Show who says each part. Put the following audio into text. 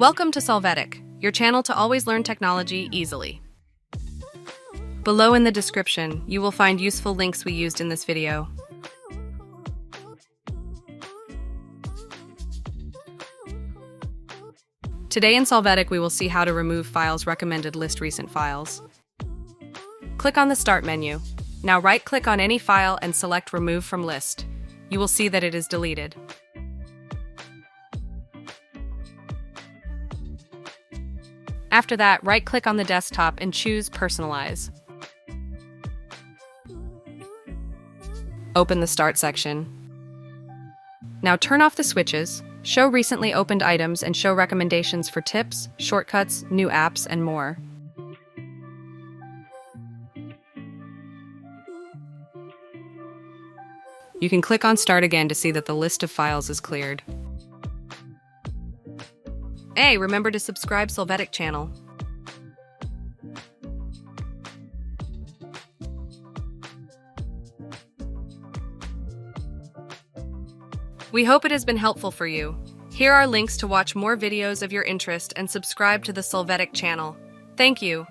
Speaker 1: Welcome to Solvetic, your channel to always learn technology easily. Below in the description, you will find useful links we used in this video. Today in Solvetic, we will see how to remove files recommended list recent files. Click on the Start menu. Now right-click on any file and select Remove from List. You will see that it is deleted. After that, right-click on the desktop and choose Personalize. Open the Start section. Now turn off the switches, show recently opened items, and show recommendations for tips, shortcuts, new apps, and more. You can click on Start again to see that the list of files is cleared. Hey, remember to subscribe Solvetic channel. We hope it has been helpful for you. Here are links to watch more videos of your interest and subscribe to the Solvetic channel. Thank you.